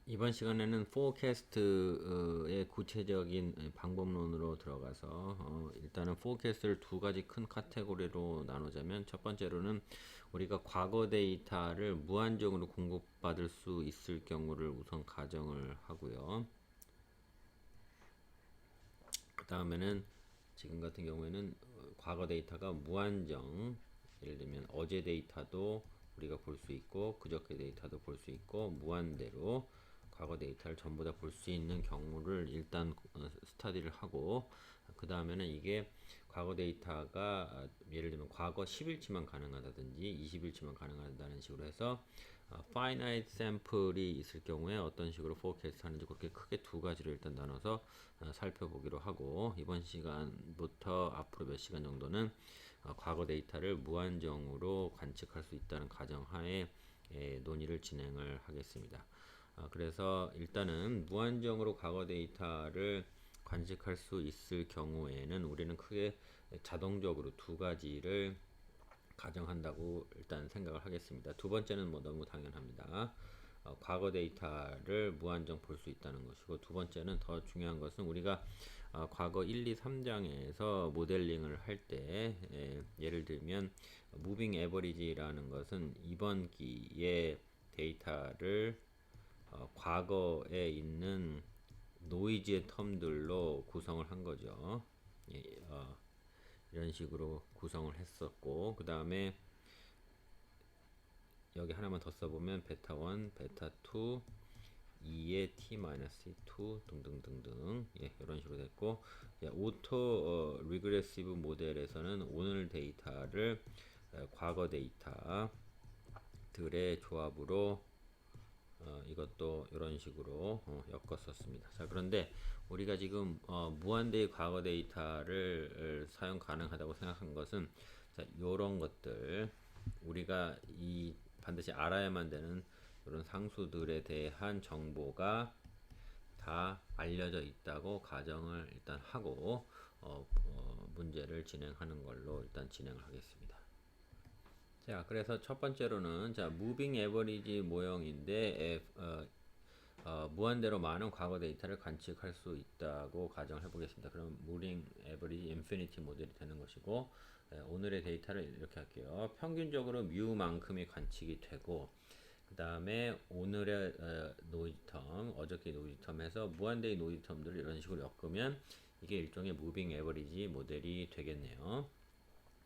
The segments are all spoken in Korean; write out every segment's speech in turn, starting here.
이번 시간에는 forecast의 구체적인 방법론으로 들어가서 일단은 forecast를 두 가지 큰 카테고리로 나누자면 첫 번째로는 우리가 과거 데이터를 무한정으로 공급받을 수 있을 경우를 우선 가정을 하고요. 그 다음에는 지금 같은 경우에는 과거 데이터가 무한정, 예를 들면 어제 데이터도 우리가 볼 수 있고 그저께 데이터도 볼 수 있고 무한대로 과거 데이터를 전부 다 볼 수 있는 경우를 일단 스터디를 하고, 그 다음에는 이게 과거 데이터가 예를 들면 과거 10일치만 가능하다든지 20일치만 가능하다는 식으로 해서 finite sample이 있을 경우에 어떤 식으로 forecast 하는지 그렇게 크게 두 가지를 일단 나눠서 살펴보기로 하고, 이번 시간부터 앞으로 몇 시간 정도는 과거 데이터를 무한정으로 관측할 수 있다는 가정하에 논의를 진행을 하겠습니다. 그래서 일단은 무한정으로 과거 데이터를 관측할 수 있을 경우에는 우리는 크게 자동적으로 두 가지를 가정한다고 일단 생각을 하겠습니다. 두 번째는 뭐 너무 당연합니다. 과거 데이터를 무한정 볼 수 있다는 것이고, 두 번째는 더 중요한 것은 우리가 과거 1, 2, 3장에서 모델링을 할 때 예를 들면 무빙 에버리지라는 것은 이번 기의 데이터를 과거에 있는 노이즈의 텀들로 구성을 한 거죠. 예, 이런 식으로 구성을 했었고, 그 다음에 여기 하나만 더 써보면 베타 1, 베타 2, 2의 t-2 등등등등, 예, 이런 식으로 됐고, 예, 오토 리그레시브 모델에서는 오늘 데이터를 과거 데이터들의 조합으로 이것도 이런 식으로 엮었었습니다. 자, 그런데 우리가 지금 무한대의 과거 데이터를 사용 가능하다고 생각한 것은, 자, 요런 것들 우리가 이 반드시 알아야만 되는 이런 상수들에 대한 정보가 다 알려져 있다고 가정을 일단 하고 문제를 진행하는 걸로 일단 진행을 하겠습니다. 자, 그래서 첫 번째로는 자, 무빙 에버리지 모형인데 무한대로 많은 과거 데이터를 관측할 수 있다고 가정을 해보겠습니다. 그럼 무빙 에버리지 인피니티 모델이 되는 것이고, 오늘의 데이터를 이렇게 할게요. 평균적으로 뮤만큼이 관측이 되고, 그 다음에 오늘의 노이즈 텀, 어저께 노이즈 텀에서 무한대의 노이즈 텀들을 이런 식으로 엮으면 이게 일종의 무빙 에버리지 모델이 되겠네요.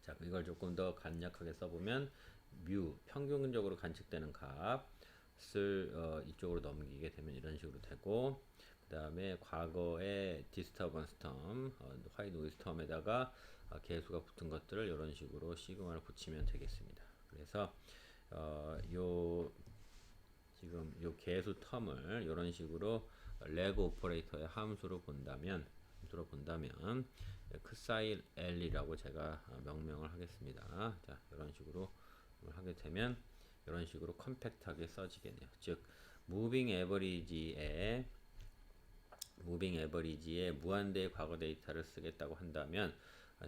자, 이걸 조금 더 간략하게 써보면 뮤, 평균적으로 관측되는 값을 이쪽으로 넘기게 되면 이런 식으로 되고, 그 다음에 과거의 디스터번스 텀, 하이 노이즈 텀에다가 개수가 붙은 것들을 이런 식으로 시그마를 붙이면 되겠습니다. 그래서 요 지금 요 개수 텀을 이런 식으로 레그 오퍼레이터의 함수로 본다면 xi l이라고 제가 명명을 하겠습니다. 자, 이런 식으로 하게 되면 이런 식으로 컴팩트하게 써지겠네요. 즉 무빙 에버리지의 무한대의 과거 데이터를 쓰겠다고 한다면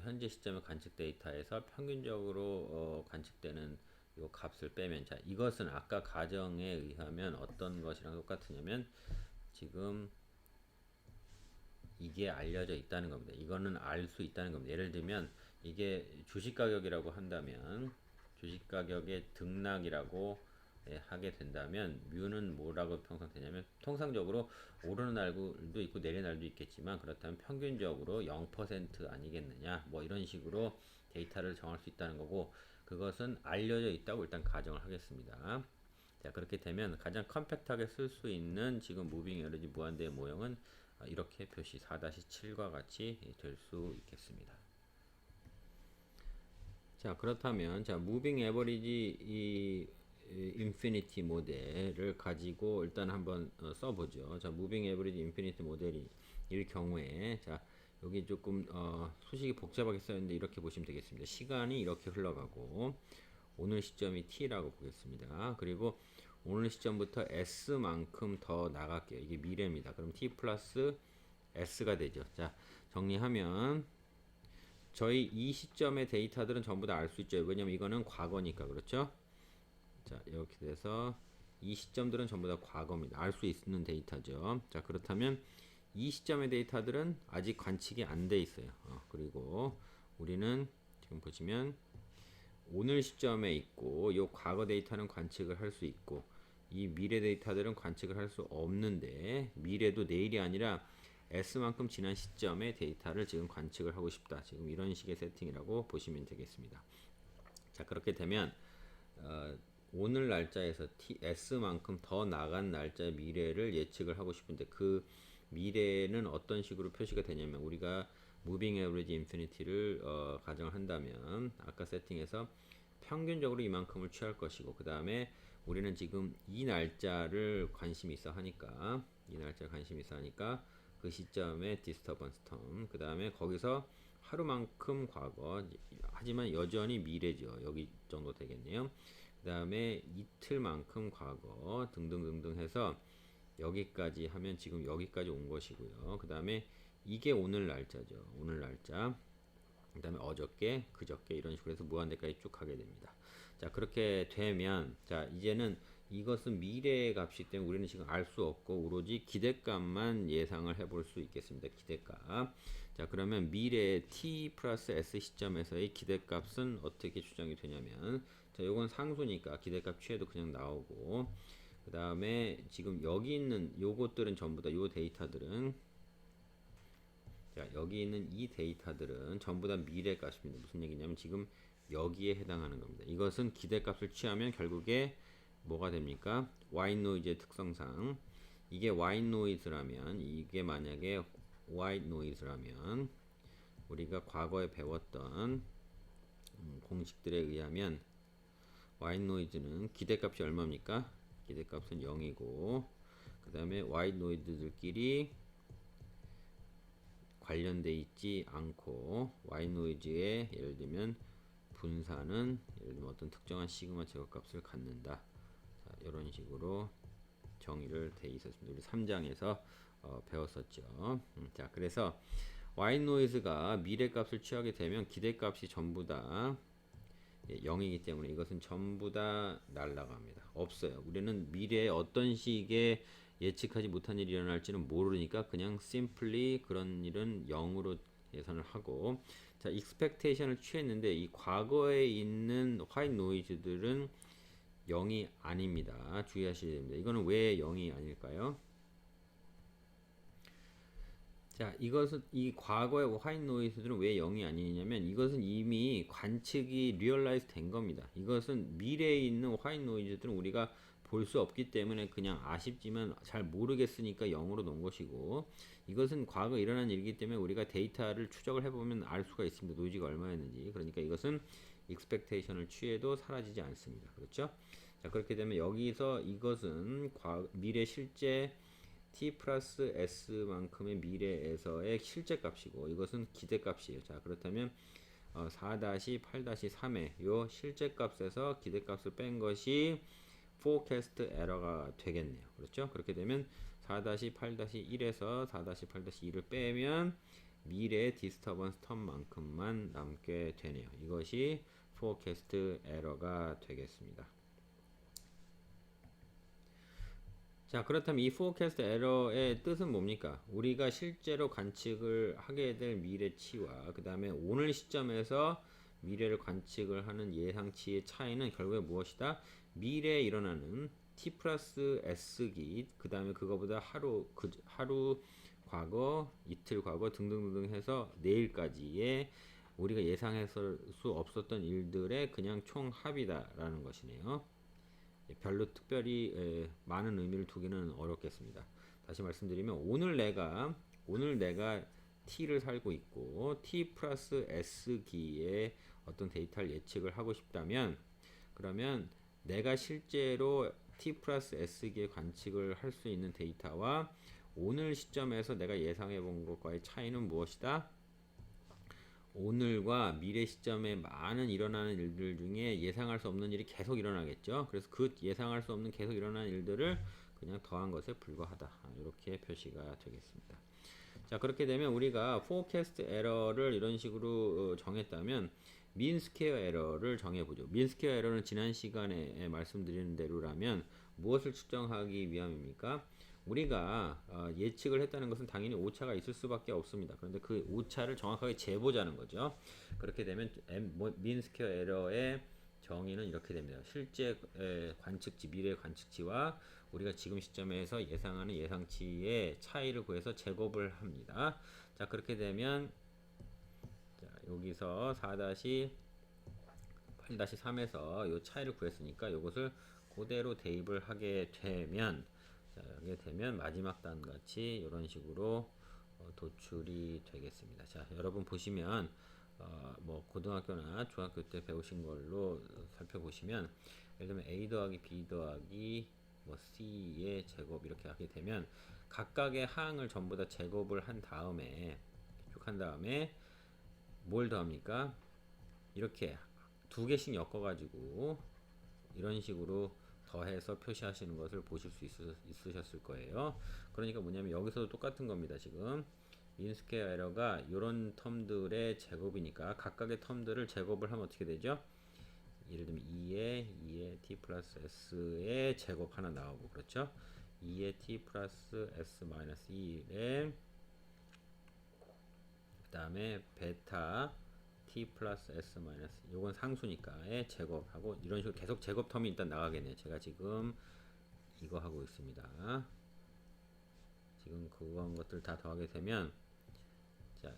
현재 시점의 관측 데이터에서 평균적으로 관측되는 요 값을 빼면, 자, 이것은 아까 가정에 의하면 어떤 것이랑 똑같으냐면 지금 이게 알려져 있다는 겁니다. 이거는 알 수 있다는 겁니다. 예를 들면 이게 주식 가격이라고 한다면 주식 가격의 등락이라고 하게 된다면 뮤는 뭐라고 평상되냐면, 통상적으로 오르는 날도 있고 내리는 날도 있겠지만 그렇다면 평균적으로 0% 아니겠느냐, 뭐 이런 식으로 데이터를 정할 수 있다는 거고, 그것은 알려져 있다고 일단 가정을 하겠습니다. 자, 그렇게 되면 가장 컴팩트하게 쓸 수 있는 지금 무빙 에너지 무한대의 모형은 이렇게 표시 4-7과 같이 될 수 있겠습니다. 자, 그렇다면 자, 무빙 에버리지 이 인피니티 모델을 가지고 일단 한번 써보죠. 자, 무빙 에버리지 인피니티 모델이 일 경우에, 자, 여기 조금 수식이 복잡하게 써있는데 이렇게 보시면 되겠습니다. 시간이 이렇게 흘러가고 오늘 시점이 t라고 보겠습니다. 그리고 오늘 시점부터 s만큼 더 나갈게요. 이게 미래입니다. 그럼 t 플러스 s가 되죠. 자, 정리하면 저희 이 시점의 데이터들은 전부 다 알 수 있죠. 왜냐면 이거는 과거니까. 그렇죠? 자, 이렇게 돼서 이 시점들은 전부 다 과거입니다. 알 수 있는 데이터죠. 자, 그렇다면 이 시점의 데이터들은 아직 관측이 안 돼 있어요. 그리고 우리는 지금 보시면 오늘 시점에 있고 이 과거 데이터는 관측을 할 수 있고 이 미래 데이터들은 관측을 할 수 없는데 미래도 내일이 아니라 S만큼 지난 시점의 데이터를 지금 관측을 하고 싶다. 지금 이런 식의 세팅이라고 보시면 되겠습니다. 자, 그렇게 되면 오늘 날짜에서 S만큼 더 나간 날짜의 미래를 예측을 하고 싶은데 그 미래는 어떤 식으로 표시가 되냐면 우리가 Moving Average Infinity를 가정을 한다면 아까 세팅에서 평균적으로 이만큼을 취할 것이고 그 다음에 우리는 지금 이 날짜를 관심이 있어 하니까 그 시점에 디스터번스 텀 그 다음에 거기서 하루만큼 과거 하지만 여전히 미래죠. 여기 정도 되겠네요. 그 다음에 이틀만큼 과거 등등등등 해서 여기까지 하면 지금 여기까지 온 것이고요. 그 다음에 이게 오늘 날짜죠. 오늘 날짜. 그 다음에 어저께, 그저께 이런 식으로 해서 무한대까지 쭉 가게 됩니다. 자, 그렇게 되면 자, 이제는 이것은 미래의 값이기 때문에 우리는 지금 알 수 없고 오로지 기대값만 예상을 해볼 수 있겠습니다. 기대값. 자, 그러면 미래의 t 플러스 s 시점에서의 기대값은 어떻게 추정이 되냐면 자, 요건 상수니까 기대값 취해도 그냥 나오고 그 다음에 지금 여기 있는 요것들은 전부 다 요 데이터들은 자, 여기 있는 이 데이터들은 전부 다 미래값입니다. 무슨 얘기냐면 지금 여기에 해당하는 겁니다. 이것은 기대값을 취하면 결국에 뭐가 됩니까? white noise의 특성상 이게 white noise라면 이게 만약에 white noise라면 우리가 과거에 배웠던 공식들에 의하면 white noise는 기대값이 얼마입니까? 기대값은 0이고 그 다음에 white noise들끼리 관련돼 있지 않고 white noise의 예를 들면 분산은 예를 들면 어떤 특정한 시그마 제곱값을 갖는다. 자, 이런 식으로 정의를 돼 있었습니다. 우리 3장에서 배웠었죠. 자, 그래서 white noise가 미래값을 취하게 되면 기대값이 전부 다 0이기 때문에 이것은 전부 다 날라갑니다. 없어요. 우리는 미래에 어떤 식의 예측하지 못한 일이 일어날지는 모르니까 그냥 simply 그런 일은 0으로 예상을 하고 자, expectation을 취했는데 이 과거에 있는 white noise들은 0이 아닙니다. 주의하셔야 됩니다. 이거는 왜 0이 아닐까요? 자, 이것은 이 과거의 화이트 노이즈들은 왜 0이 아니냐면 이것은 이미 관측이 리얼라이즈 된 겁니다. 이것은 미래에 있는 화이트 노이즈들은 우리가 볼 수 없기 때문에 그냥 아쉽지만 잘 모르겠으니까 0으로 놓은 것이고 이것은 과거 일어난 일이기 때문에 우리가 데이터를 추적을 해보면 알 수가 있습니다. 노이즈가 얼마였는지. 그러니까 이것은 익스펙테이션을 취해도 사라지지 않습니다. 그렇죠? 자, 그렇게 되면 여기서 이것은 미래 실제 t 플러스 s만큼의 미래에서의 실제 값이고 이것은 기대 값이에요. 자, 그렇다면 4-8-3의 요 실제 값에서 기대 값을 뺀 것이 forecast error가 되겠네요. 그렇죠? 그렇게 되면 4-8-1에서 4-8-2를 빼면 미래의 디스터번스 텀만큼만 남게 되네요. 이것이 forecast error가 되겠습니다. 자, 그렇다면 이 forecast error의 뜻은 뭡니까? 우리가 실제로 관측을 하게 될 미래치와 그 다음에 오늘 시점에서 미래를 관측을 하는 예상치의 차이는 결국에 무엇이다? 미래에 일어나는 t 플러스 s기 그 다음에 그거보다 하루 과거, 이틀 과거 등등등 해서 내일까지의 우리가 예상할 수 없었던 일들의 그냥 총합이다라는 것이네요. 별로 특별히 많은 의미를 두기는 어렵겠습니다. 다시 말씀드리면 오늘 내가 t를 살고 있고 t 플러스 s기의 어떤 데이터를 예측을 하고 싶다면 그러면 내가 실제로 t 플러스 s기의 관측을 할 수 있는 데이터와 오늘 시점에서 내가 예상해 본 것과의 차이는 무엇이다? 오늘과 미래 시점에 많은 일어나는 일들 중에 예상할 수 없는 일이 계속 일어나겠죠. 그래서 그 예상할 수 없는 계속 일어나는 일들을 그냥 더한 것에 불과하다. 이렇게 표시가 되겠습니다. 자, 그렇게 되면 우리가 forecast error를 이런 식으로 정했다면 mean square error를 정해보죠. mean square error는 지난 시간에 말씀드린 대로라면 무엇을 측정하기 위함입니까? 우리가 예측을 했다는 것은 당연히 오차가 있을 수밖에 없습니다. 그런데 그 오차를 정확하게 재보자는 거죠. 그렇게 되면 민 스퀘어 에러의 정의는 이렇게 됩니다. 실제 관측치, 미래 관측치와 우리가 지금 시점에서 예상하는 예상치의 차이를 구해서 제곱을 합니다. 자, 그렇게 되면 자, 여기서 4-8-3에서 이 차이를 구했으니까 이것을 그대로 대입을 하게 되면 자, 하게 되면 마지막 단같이 이런 식으로 도출이 되겠습니다. 자, 여러분 보시면 뭐 고등학교나 중학교 때 배우신 걸로 살펴보시면 예를 들면 a 더하기 b 더하기 뭐 c의 제곱 이렇게 하게 되면 각각의 항을 전부 다 제곱을 한 다음에 쭉 한 다음에 뭘 더합니까? 이렇게 두 개씩 엮어가지고 이런 식으로 더해서 표시하시는 것을 보실 수 있으셨을 거예요. 그러니까 뭐냐면 여기서도 똑같은 겁니다. 지금 민스퀘어 에러가 이런 텀들의 제곱이니까 각각의 텀들을 제곱을 하면 어떻게 되죠? 예를 들면 2의 t 플러스 s의 제곱 하나 나오고 그렇죠? 2의 t 플러스 s 마이너스 1의 그 다음에 베타 t 플러스 s 마이너스 요건 상수니까의 제곱하고 이런 식으로 계속 제곱 텀이 일단 나가겠네요. 제가 지금 이거 하고 있습니다. 지금 그런 것들 다 더하게 되면 자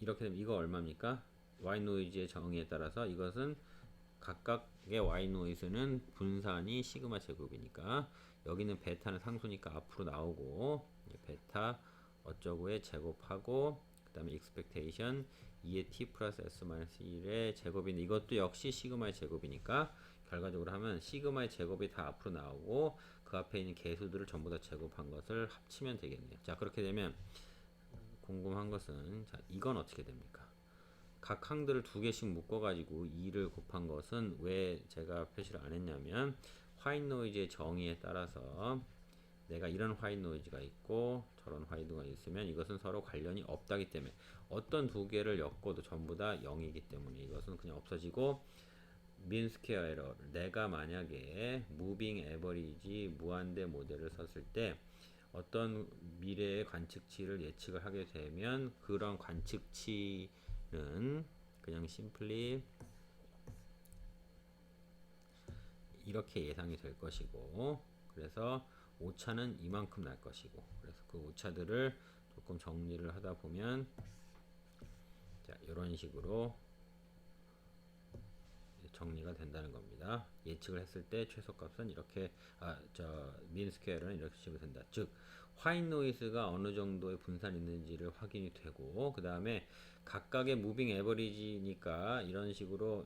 이렇게 되면 이거 얼마입니까? y 노이즈의 정의에 따라서 이것은 각각의 y 노이즈는 분산이 시그마 제곱이니까 여기는 베타는 상수니까 앞으로 나오고 베타 어쩌고의 제곱하고 그 다음에 expectation 2의 t 플러스 s 마이너스 1의 제곱인데 이것도 역시 시그마의 제곱이니까 결과적으로 하면 시그마의 제곱이 다 앞으로 나오고 그 앞에 있는 개수들을 전부 다 제곱한 것을 합치면 되겠네요. 자, 그렇게 되면 궁금한 것은 자, 이건 어떻게 됩니까? 각 항들을 두 개씩 묶어 가지고 2를 곱한 것은 왜 제가 표시를 안 했냐면 화이트 노이즈의 정의에 따라서 내가 이런 화이트 노이즈가 있고 저런 화이트 노이즈가 있으면 이것은 서로 관련이 없다기 때문에 어떤 두 개를 엮어도 전부 다 0이기 때문에 이것은 그냥 없어지고 민 스퀘어 에러 내가 만약에 무빙 에버리지 무한대 모델을 썼을 때 어떤 미래의 관측치를 예측을 하게 되면 그런 관측치는 그냥 심플리 이렇게 예상이 될 것이고 그래서 오차는 이만큼 날 것이고 그래서 그 오차들을 조금 정리를 하다 보면 자, 이런 식으로 정리가 된다는 겁니다. 예측을 했을 때 최소값은 이렇게 민 스퀘어는 이렇게 식으로 된다. 즉 화이트 노이즈가 어느 정도의 분산이 있는지를 확인이 되고 그 다음에 각각의 무빙 에버리지니까 이런 식으로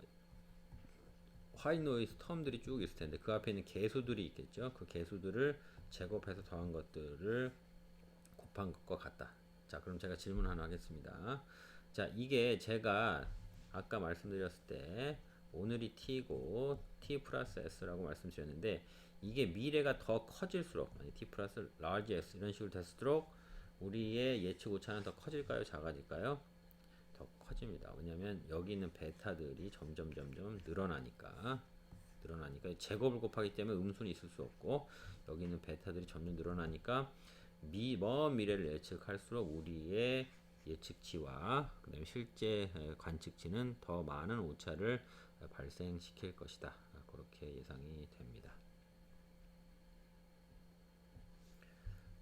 화이트 노이즈 텀들이 쭉 있을 텐데 그 앞에 있는 개수들이 있겠죠. 그 개수들을 제곱해서 더한 것들을 곱한 것과 같다. 자, 그럼 제가 질문 하나 하겠습니다. 자, 이게 제가 아까 말씀드렸을 때 오늘이 t고 t 플러스 s라고 말씀드렸는데 이게 미래가 더 커질수록 t 플러스 large s 이런 식으로 될수록 우리의 예측 오차는 더 커질까요? 작아질까요? 더 커집니다. 왜냐면 여기 있는 베타들이 점점 늘어나니까 제곱을 곱하기 때문에 음수는 있을 수 없고 여기 있는 베타들이 점점 늘어나니까 먼 미래를 예측할수록 우리의 예측치와 그 다음에 실제 관측치는 더 많은 오차를 발생시킬 것이다. 그렇게 예상이 됩니다.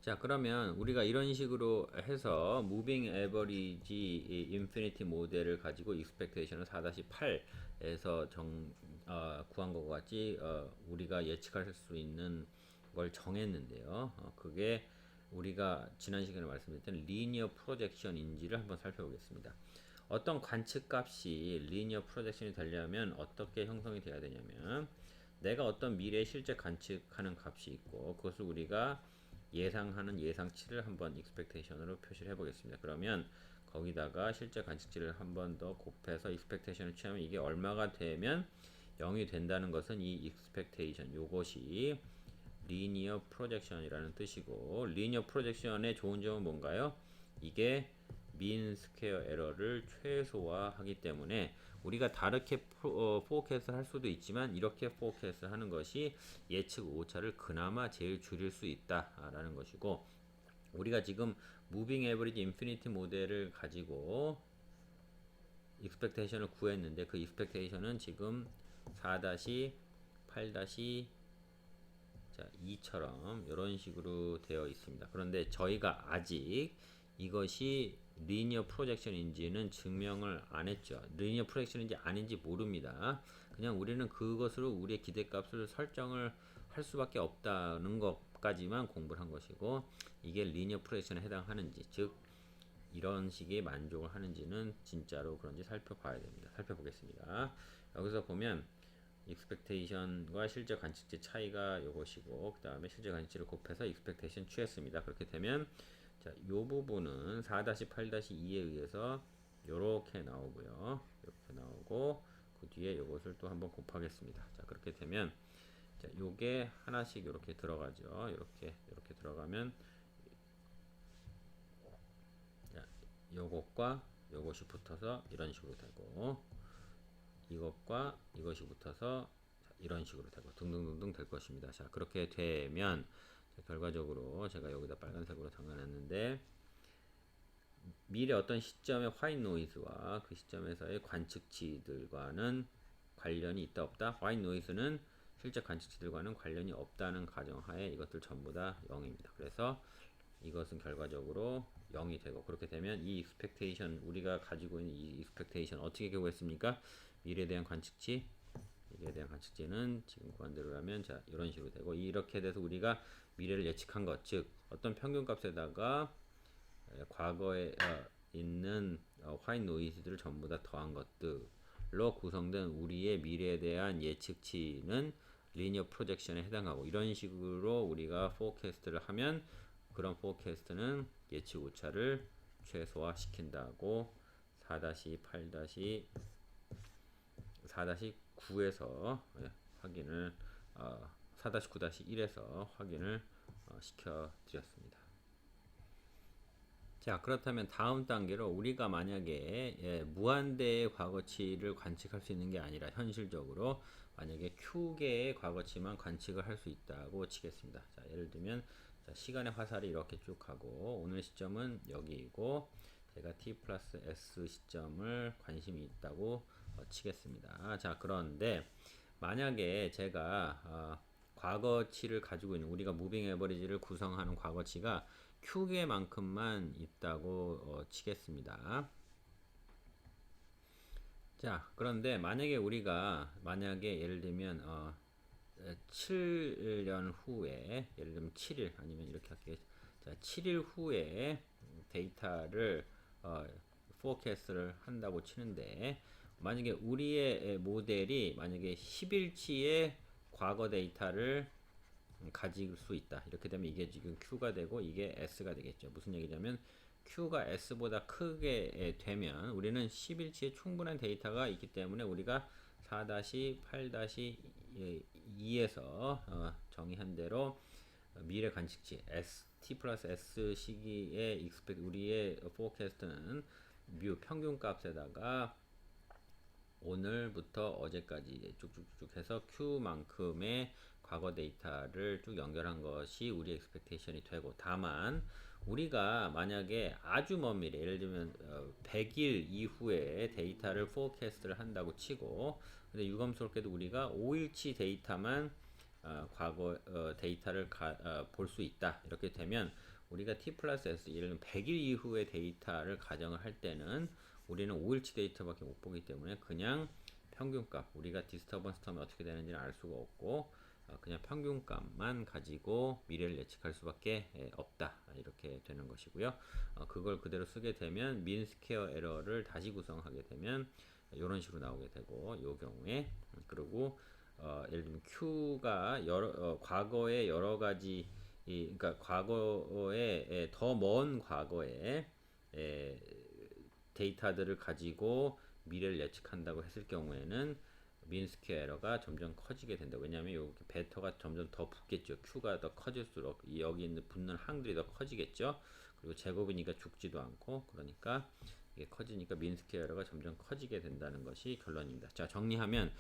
자, 그러면 우리가 이런 식으로 해서 무빙 에버리지 인피니티 모델을 가지고 익스펙테이션을 4-8에서 구한 것과 같이 우리가 예측할 수 있는 걸 정했는데요. 그게 우리가 지난 시간에 말씀드렸던 리니어 프로젝션인지를 한번 살펴보겠습니다. 어떤 관측값이 리니어 프로젝션이 되려면 어떻게 형성이 돼야 되냐면 내가 어떤 미래 실제 관측하는 값이 있고 그것을 우리가 예상하는 예상치를 한번 expectation으로 표시를 해보겠습니다. 그러면 거기다가 실제 관측치를 한 번 더 곱해서 expectation을 취하면 이게 얼마가 되면 0이 된다는 것은 이 expectation 요것이 리니어 프로젝션이라는 뜻이고 리니어 프로젝션의 좋은 점은 뭔가요? 이게 민 스퀘어 에러를 최소화하기 때문에 우리가 다르게 포캐스트 할 수도 있지만 이렇게 포캐스트 하는 것이 예측 오차를 그나마 제일 줄일 수 있다라는 것이고, 우리가 지금 무빙 에버리지 인피니티 모델을 가지고 익스펙테이션을 구했는데 그 익스펙테이션은 지금 4-8-2처럼 이런 식으로 되어 있습니다. 그런데 저희가 아직 이것이 리니어 프로젝션인지는 증명을 안 했죠. 리니어 프로젝션인지 아닌지 모릅니다. 그냥 우리는 그것으로 우리의 기대값을 설정을 할 수밖에 없다는 것까지만 공부를 한 것이고, 이게 리니어 프로젝션에 해당하는지, 즉 이런 식의 만족을 하는지는 진짜로 그런지 살펴봐야 됩니다. 살펴보겠습니다. 여기서 보면 익스펙테이션과 실제 관측치 차이가 요것이고, 그 다음에 실제 관측치를 곱해서 익스펙테이션 취했습니다. 그렇게 되면 자, 요 부분은 4-8-2에 의해서 요렇게 나오고요. 이렇게 나오고, 그 뒤에 요것을 또 한번 곱하겠습니다. 자, 그렇게 되면 자, 요게 하나씩 이렇게 들어가죠. 이렇게 들어가면 자, 요것과 요것이 붙어서 이런 식으로 되고, 이것과 이것이 붙어서 이런 식으로 되고 등등등등 될 것입니다. 자, 그렇게 되면 결과적으로 제가 여기다 빨간색으로 정해놨는데, 미래 어떤 시점의 화이트 노이즈와 그 시점에서의 관측치들과는 관련이 있다 없다. 화이트 노이즈는 실제 관측치들과는 관련이 없다는 가정하에 이것들 전부 다 0입니다. 그래서 이것은 결과적으로 0이 되고, 그렇게 되면 이 익스펙테이션, 우리가 가지고 있는 이 익스펙테이션 어떻게 구했습니까? 미래에 대한 관측치, 미래에 대한 관측치는 지금 구한 대로라면 자, 이런 식으로 되고, 이렇게 돼서 우리가 미래를 예측한 것, 즉 어떤 평균값에다가 과거에 있는 화이트 노이즈들을 전부 다 더한 것들로 구성된 우리의 미래에 대한 예측치는 리니어 프로젝션에 해당하고, 이런 식으로 우리가 포캐스트를 하면 그런 포캐스트는 예측 오차를 최소화시킨다고 4-9에서 확인을 4-9-1에서 확인을 시켜드렸습니다. 자, 그렇다면 다음 단계로 우리가 만약에 무한대의 과거치를 관측할 수 있는 게 아니라 현실적으로 만약에 Q개의 과거치만 관측을 할 수 있다고 치겠습니다. 자, 예를 들면 자, 시간의 화살이 이렇게 쭉 가고 오늘 시점은 여기이고, 제가 t 플러스 s 시점을 관심이 있다고 치겠습니다. 자, 그런데 만약에 제가 과거치를 가지고 있는, 우리가 무빙 에버리지를 구성하는 과거치가 Q개만큼만 있다고 치겠습니다. 자, 그런데 만약에 우리가 예를 들면 7년 후에, 예를 들면 7일 아니면 이렇게 할게요. 자, 7일 후에 데이터를 포캐스트를 한다고 치는데, 만약에 우리의 모델이 만약에 10일치의 과거 데이터를 가질 수 있다. 이렇게 되면 이게 지금 Q가 되고 이게 S가 되겠죠. 무슨 얘기냐면 Q가 S보다 크게 되면 우리는 10일치의 충분한 데이터가 있기 때문에 우리가 4-8-2에서 정의한 대로 미래 관측치 T 플러스 S 시기의 expect, 우리의 forecast는 뮤 평균값에다가 오늘부터 어제까지 쭉쭉쭉 해서 Q만큼의 과거 데이터를 쭉 연결한 것이 우리 expectation이 되고, 다만 우리가 만약에 아주 먼 미래, 예를 들면 100일 이후에 데이터를 forecast를 한다고 치고, 근데 유감스럽게도 우리가 5일치 데이터만 과거 데이터를 볼 수 있다. 이렇게 되면 우리가 T 플러스 S, 예를 들면 100일 이후의 데이터를 가정을 할 때는 우리는 5일치 데이터밖에 못 보기 때문에 그냥 평균값, 우리가 디스터번스 텀이 어떻게 되는지는 알 수가 없고 그냥 평균값만 가지고 미래를 예측할 수밖에 없다. 이렇게 되는 것이고요. 그걸 그대로 쓰게 되면 민 스퀘어 에러를 다시 구성하게 되면 이런 식으로 나오게 되고, 이 경우에 그리고 예를 들면 Q가 과거의 여러 가지 그러니까 과거에 더 먼 과거에 데이터들을 가지고 미래를 예측한다고 했을 경우에는 민스퀘어 에러가 점점 커지게 된다. 왜냐하면 요 베터가 점점 더 붙겠죠. Q가 더 커질수록 여기 있는 붙는 항들이 더 커지겠죠. 그리고 제곱이니까 죽지도 않고 그러니까 이게 커지니까 민스퀘어 에러가 점점 커지게 된다는 것이 결론입니다. 자, 정리하면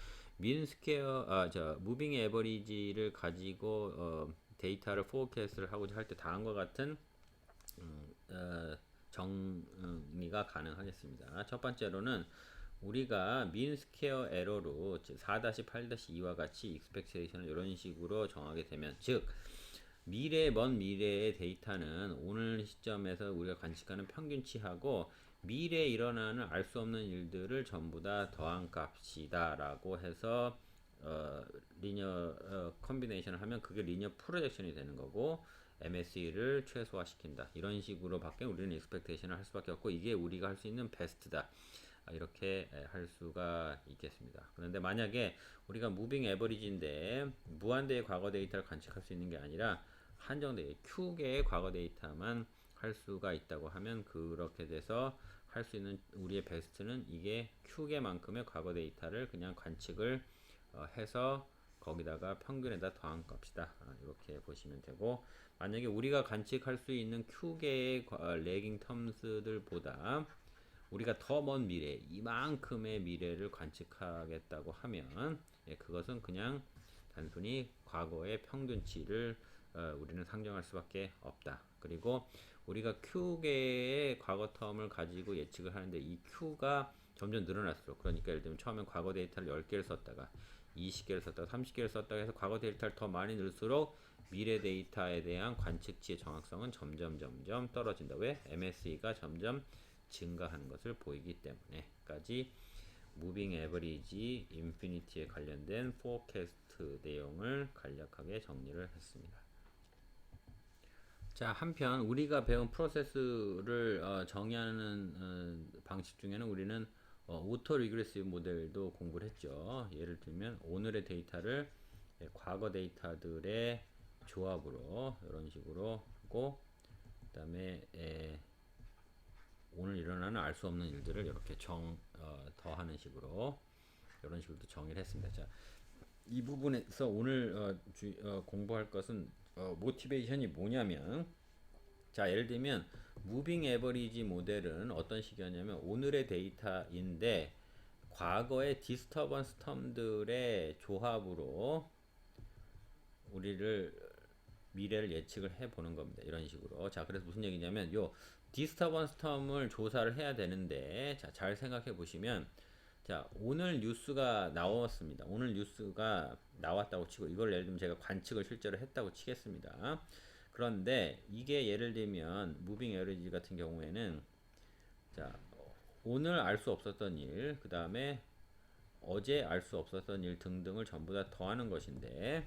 무빙 에버리지를 가지고 데이터를 포캐스트를 하고자 할 때 다음과 같은 정리가 가능하겠습니다. 첫 번째로는 우리가 민 스퀘어 에러로 4-8-2와 같이 익스펙테이션을 이런 식으로 정하게 되면, 즉 먼 미래의 데이터는 오늘 시점에서 우리가 관측하는 평균치하고 미래에 일어나는 알 수 없는 일들을 전부 다 더한 값이다라고 해서 리니어 컨비네이션을 하면 그게 리니어 프로젝션이 되는 거고, MSE를 최소화시킨다. 이런 식으로밖에 우리는 익스펙테이션을 할 수밖에 없고, 이게 우리가 할 수 있는 베스트다. 이렇게 할 수가 있겠습니다. 그런데 만약에 우리가 무빙 에버리지인데 무한대의 과거 데이터를 관측할 수 있는 게 아니라 한정된 Q개의 과거 데이터만 할 수가 있다고 하면, 그렇게 돼서 할 수 있는 우리의 베스트는 이게 Q개만큼의 과거 데이터를 그냥 관측을 해서 거기다가 평균에다 더한 값이다. 이렇게 보시면 되고, 만약에 우리가 관측할 수 있는 Q개의 레깅 텀스들보다 우리가 더 먼 미래, 이만큼의 미래를 관측하겠다고 하면, 그것은 그냥 단순히 과거의 평균치를 우리는 상정할 수밖에 없다. 그리고 우리가 Q개의 과거 텀을 가지고 예측을 하는데, 이 Q가 점점 늘어날수록, 그러니까 예를 들면 처음엔 과거 데이터를 10개를 썼다가 20개를 썼다가 30개를 썼다가 해서 과거 데이터를 더 많이 넣을수록 미래 데이터에 대한 관측치의 정확성은 점점 떨어진다. 왜? MSE가 점점 증가하는 것을 보이기 때문에까지 무빙 에버리지 인피니티에 관련된 포캐스트 내용을 간략하게 정리를 했습니다. 자, 한편 우리가 배운 프로세스를 정의하는 방식 중에는 우리는 오토 리그레시브 모델도 공부를 했죠. 예를 들면 오늘의 데이터를 과거 데이터들의 조합으로 이런 식으로 하고, 그 다음에 오늘 일어나는 알 수 없는 일들을 이렇게 더하는 식으로 이런 식으로 정의를 했습니다. 자, 이 부분에서 오늘 공부할 것은 모티베이션이 뭐냐면, 자, 예를 들면 무빙 에버리지 모델은 어떤 식이었냐면, 오늘의 데이터인데 과거의 디스터번스 텀들의 조합으로 우리를 미래를 예측을 해 보는 겁니다. 이런 식으로. 자, 그래서 무슨 얘기냐면, 요 디스터번스 텀을 조사를 해야 되는데, 자, 잘 생각해 보시면, 자, 오늘 뉴스가 나왔습니다. 오늘 뉴스가 나왔다고 치고, 이걸 예를 들면 제가 관측을 실제로 했다고 치겠습니다. 그런데 이게 예를 들면 무빙 에버리지 같은 경우에는, 자, 오늘 알 수 없었던 일, 그 다음에 어제 알 수 없었던 일 등등을 전부 다 더하는 것인데,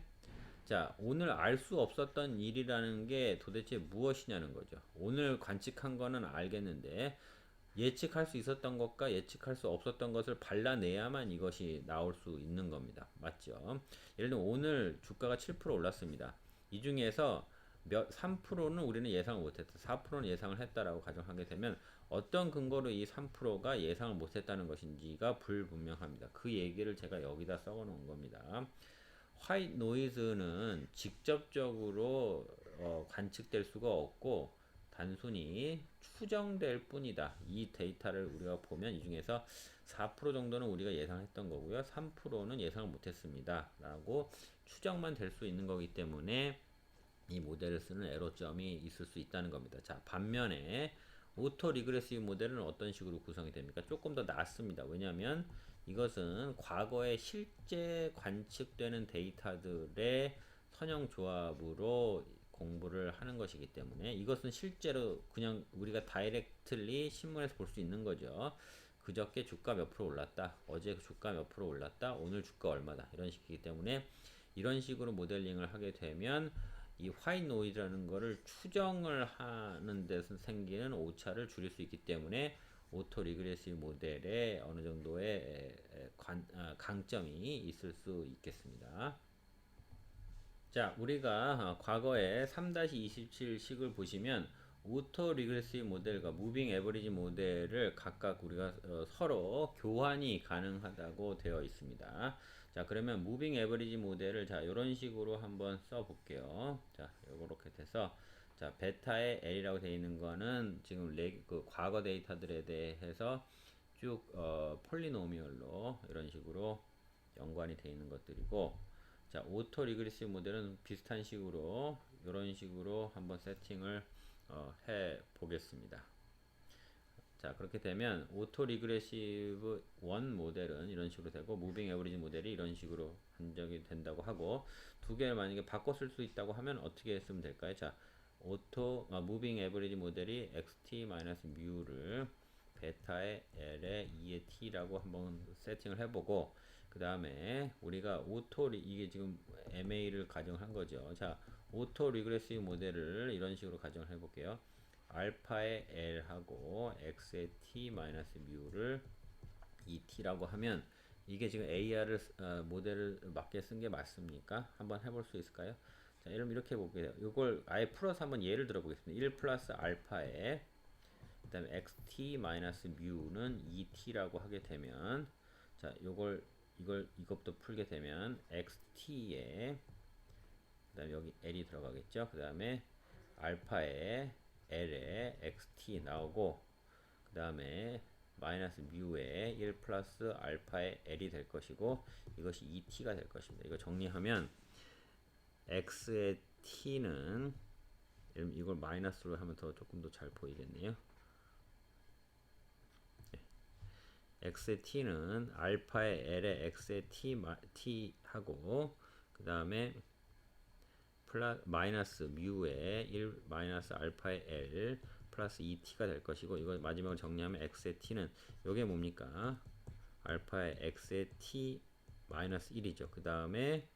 자, 오늘 알 수 없었던 일이라는 게 도대체 무엇이냐는 거죠. 오늘 관측한 거는 알겠는데 예측할 수 있었던 것과 예측할 수 없었던 것을 발라내야만 이것이 나올 수 있는 겁니다. 맞죠? 예를 들면 오늘 주가가 7% 올랐습니다. 이 중에서 3%는 우리는 예상을 못했다. 4%는 예상을 했다라고 가정하게 되면 어떤 근거로 이 3%가 예상을 못했다는 것인지가 불분명합니다. 그 얘기를 제가 여기다 써 놓은 겁니다. 화이트 노이즈는 직접적으로 관측될 수가 없고 단순히 추정될 뿐이다. 이 데이터를 우리가 보면 이 중에서 4% 정도는 우리가 예상했던 거고요. 3%는 예상을 못했습니다. 라고 추정만 될 수 있는 거기 때문에 이 모델을 쓰는 에러점이 있을 수 있다는 겁니다. 자, 반면에 오토 리그레시브 모델은 어떤 식으로 구성이 됩니까? 조금 더 낫습니다. 왜냐하면 이것은 과거에 실제 관측되는 데이터들의 선형 조합으로 공부를 하는 것이기 때문에, 이것은 실제로 그냥 우리가 다이렉트리 신문에서 볼 수 있는 거죠. 그저께 주가 몇 프로 올랐다, 어제 주가 몇 프로 올랐다, 오늘 주가 얼마다, 이런 식이기 때문에 이런 식으로 모델링을 하게 되면 이 화이트 노이즈라는 거를 추정을 하는 데서 생기는 오차를 줄일 수 있기 때문에 오토 리그레시브 모델에 어느 정도의 강점이 있을 수 있겠습니다. 자, 우리가 과거에 3-27식을 보시면 오토 리그레시브 모델과 무빙 에버리지 모델을 각각 우리가 서로 교환이 가능하다고 되어 있습니다. 자, 그러면 무빙 에버리지 모델을 자, 이런 식으로 한번 써 볼게요. 자, 요렇게 돼서 자, 베타의 L이라고 되어 있는 거는 지금 그 과거 데이터들에 대해서 쭉 폴리노미얼로 이런 식으로 연관이 되어 있는 것들이고, 자, 오토 리그레시브 모델은 비슷한 식으로 이런 식으로 한번 세팅을 해 보겠습니다. 자, 그렇게 되면 오토 리그레시브 원 모델은 이런 식으로 되고 무빙 에버리지 모델이 이런 식으로 한정이 된다고 하고, 두 개를 만약에 바꿔 쓸 수 있다고 하면 어떻게 쓰면 될까요? 자, 무빙 에버리지 모델이 xt-뮤를 베타의 L의 2의 t라고 한번 세팅을 해보고, 그 다음에 우리가 이게 지금 MA를 가정한 거죠. 자, 오토 리그레시브 모델을 이런 식으로 가정을 해볼게요. 알파의 L하고 x의 t 마이너스 뮤를 2t라고 하면 이게 지금 AR을 모델을 맞게 쓴 게 맞습니까? 한번 해볼 수 있을까요? 자, 그럼 이렇게 해볼게요. 이걸 아예 풀어서 한번 예를 들어 보겠습니다. 1 플러스 알파에 그 다음에 xt 마이너스 뮤는 2t라고 하게 되면, 자, 이것도 풀게 되면 xt에 그 다음에 여기 l이 들어가겠죠. 그 다음에 알파에 l에 xt 나오고, 그 다음에 마이너스 뮤에 1 플러스 알파의 l이 될 것이고, 이것이 2t가 될 것입니다. 이거 정리하면 x의 t는, 이걸 마이너스로 하면 조금 더 잘 보이겠네요. x의 t는 알파의 l에 x의 t 하고, 그 다음에 마이너스 뮤에 1 마이너스 알파의 L 플러스 2t가 될 것이고, 이거 마지막으로 정리하면 x의 t는 요게 뭡니까? 알파의 x의 t 마이너스 1이죠. 그 다음에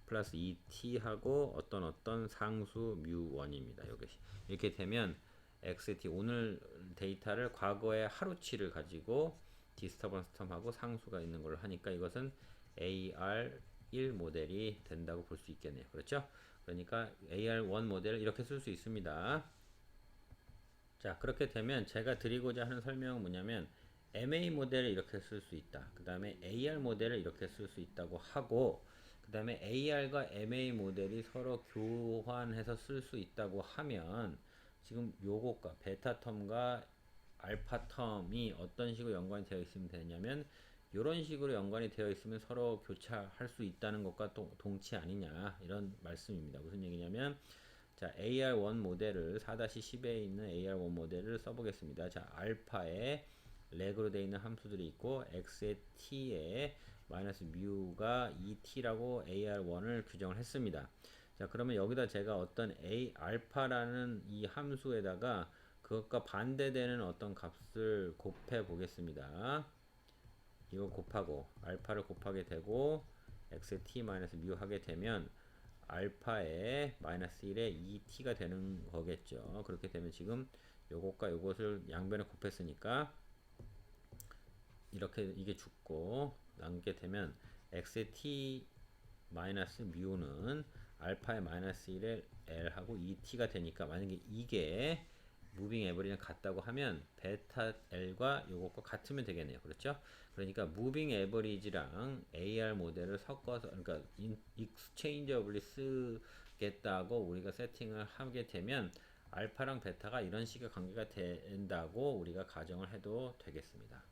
플러스 2t 하고 어떤 상수 뮤1입니다. 요것이 이렇게 되면 x의 t, 오늘 데이터를 과거의 하루치를 가지고 디스터번스 텀하고 상수가 있는 걸로 하니까 이것은 AR1 모델이 된다고 볼 수 있겠네요. 그렇죠? 그러니까 AR1 모델을 이렇게 쓸 수 있습니다. 자, 그렇게 되면 제가 드리고자 하는 설명은 뭐냐면 MA 모델을 이렇게 쓸 수 있다. 그 다음에 AR 모델을 이렇게 쓸 수 있다고 하고, 그 다음에 AR과 MA 모델이 서로 교환해서 쓸 수 있다고 하면, 지금 요것과 베타 텀과 알파 텀이 어떤 식으로 연관이 되어 있으면 되냐면, 이런 식으로 연관이 되어 있으면 서로 교차할 수 있다는 것과 동치 아니냐, 이런 말씀입니다. 무슨 얘기냐면, 자, AR1 모델을 4-10에 있는 AR1 모델을 써보겠습니다. 자, 알파에 렉으로 되어 있는 함수들이 있고, x의 t에 마이너스 뮤가 2t라고 AR1을 규정을 했습니다. 자, 그러면 여기다 제가 어떤 알파라는 이 함수에다가 그것과 반대되는 어떤 값을 곱해 보겠습니다. 이거 곱하고 알파를 곱하게 되고 x의 t 마이너스 뮤 하게 되면 알파에 마이너스 1에 2t가 되는 거겠죠. 그렇게 되면 지금 요것과 요것을 양변에 곱했으니까 이렇게 이게 죽고 남게 되면 x의 t 마이너스 뮤는 알파의 마이너스 1에 l하고 2t가 되니까, 만약에 이게 무빙 에버리지랑 같다고 하면 베타 L과 요것과 같으면 되겠네요. 그렇죠? 그러니까 무빙 에버리지랑 AR 모델을 섞어서, 그러니까 익스체인저블리 쓰겠다고 우리가 세팅을 하게 되면 알파랑 베타가 이런 식의 관계가 된다고 우리가 가정을 해도 되겠습니다.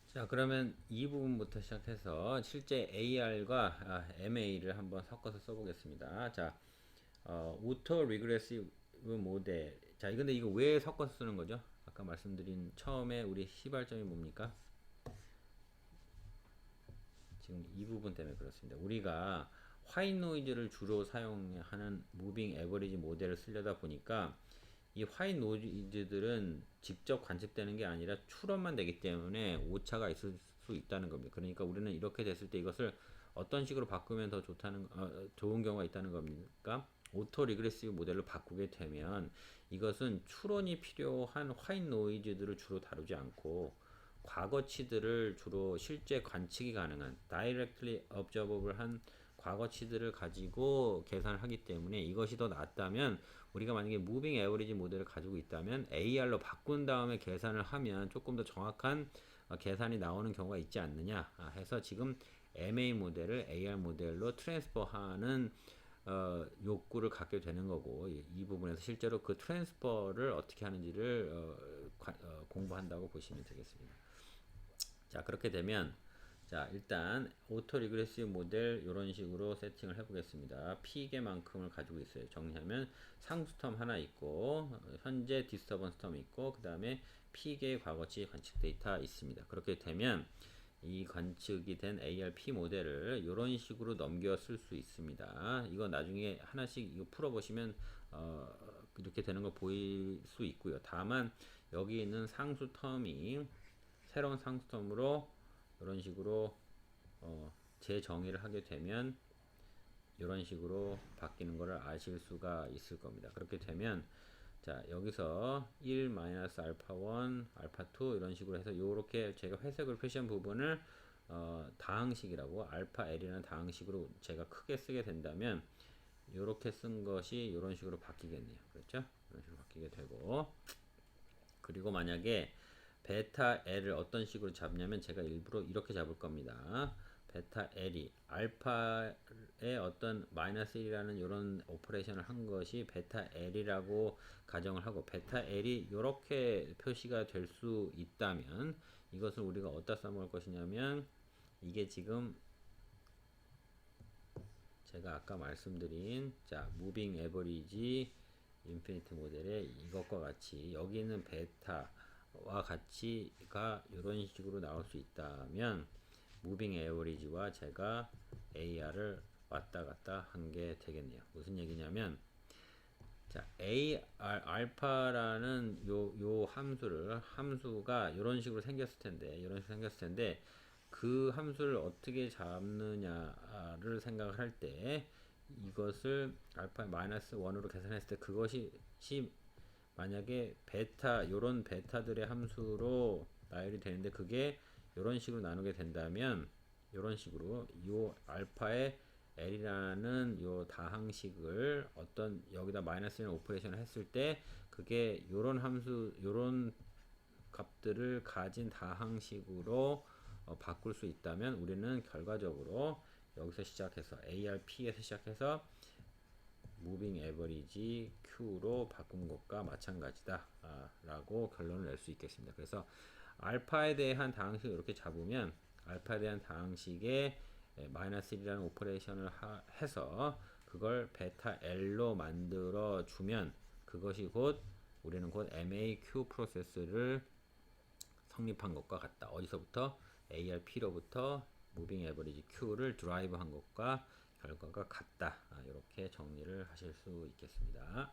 자, 그러면 이 부분부터 시작해서 실제 AR과 MA를 한번 섞어서 써보겠습니다. 자, 오토 리그레시브 모델. 자, 근데 이거 왜 섞어서 쓰는 거죠? 아까 말씀드린 처음에 우리 시발점이 뭡니까? 지금 이 부분 때문에 그렇습니다. 우리가 화이트 노이즈를 주로 사용하는 무빙 에버리지 모델을 쓰려다 보니까 이 화이트 노이즈들은 직접 관측되는 게 아니라 추론만 되기 때문에 오차가 있을 수 있다는 겁니다. 그러니까 우리는 이렇게 됐을 때 이것을 어떤 식으로 바꾸면 더 좋은 경우가 있다는 겁니까? 오토 리그레시브 모델로 바꾸게 되면 이것은 추론이 필요한 화이트 노이즈들을 주로 다루지 않고 과거치들을 주로 실제 관측이 가능한 directly observable 한 과거치들을 가지고 계산을 하기 때문에 이것이 더 낫다면, 우리가 만약에 무빙 에버리지 모델을 가지고 있다면 AR로 바꾼 다음에 계산을 하면 조금 더 정확한 계산이 나오는 경우가 있지 않느냐 해서 지금 MA 모델을 AR 모델로 트랜스퍼하는 욕구를 갖게 되는 거고, 이 부분에서 실제로 그 트랜스퍼를 어떻게 하는지를 공부한다고 보시면 되겠습니다. 자, 그렇게 되면 자, 일단 오토 리그레시브 모델 이런 식으로 세팅을 해보겠습니다. P개만큼을 가지고 있어요. 정리하면 상수 텀 하나 있고, 현재 디스터번스 텀 있고, 그 다음에 P개의 과거치 관측 데이터 있습니다. 그렇게 되면 이 관측이 된 ARP 모델을 이런 식으로 넘겨 쓸 수 있습니다. 이거 나중에 하나씩 이거 풀어보시면 이렇게 되는 걸 보일 수 있고요. 다만 여기 있는 상수 텀이 새로운 상수 텀으로 이런 식으로 재정의를 하게 되면 이런 식으로 바뀌는 것을 아실 수가 있을 겁니다. 그렇게 되면 자, 여기서 1 마이너스 알파 1 알파 2 이런 식으로 해서 요렇게 제가 회색으로 표시한 부분을 다항식이라고, 알파 L이라는 다항식으로 제가 크게 쓰게 된다면 요렇게 쓴 것이 이런 식으로 바뀌겠네요. 그렇죠? 이런 식으로 바뀌게 되고, 그리고 만약에 베타 L을 어떤 식으로 잡냐면 제가 일부러 이렇게 잡을 겁니다. 베타 L이 알파의 어떤 마이너스 1이라는 이런 오퍼레이션을 한 것이 베타 L이라고 가정을 하고, 베타 L이 이렇게 표시가 될 수 있다면 이것을 우리가 어디다 써먹을 것이냐면, 이게 지금 제가 아까 말씀드린 자 무빙 에버리지 인피니트 모델의 이것과 같이 여기 있는 베타와 같이가 이런 식으로 나올 수 있다면 무빙 에버리지와 제가 AR을 왔다 갔다 한 게 되겠네요. 무슨 얘기냐면 자 AR 알파라는 요 함수가 이런 식으로 생겼을 텐데 그 함수를 어떻게 잡느냐를 생각을 할 때 이것을 알파 마이너스 1으로 계산했을 때 그것이 만약에 요런 베타들의 함수로 나열이 되는데 그게 요런 식으로 나누게 된다면 요런 식으로 요 알파의 L이라는 요 다항식을 어떤 여기다 마이너스 1 오퍼레이션을 했을 때 그게 요런 값들을 가진 다항식으로 바꿀 수 있다면 우리는 결과적으로 여기서 시작해서 ARP에서 시작해서 무빙 에버리지 Q로 바꾼 것과 마찬가지다 라고 결론을 낼 수 있겠습니다. 그래서 알파에 대한 다항식을 이렇게 잡으면 알파에 대한 다항식에 마이너스 1이라는 오퍼레이션을 해서 그걸 베타 L로 만들어 주면 그것이 우리는 곧 MAQ 프로세스를 성립한 것과 같다. 어디서부터? ARP로부터 무빙 에버리지 Q를 드라이브 한 것과 결과가 같다. 이렇게 정리를 하실 수 있겠습니다.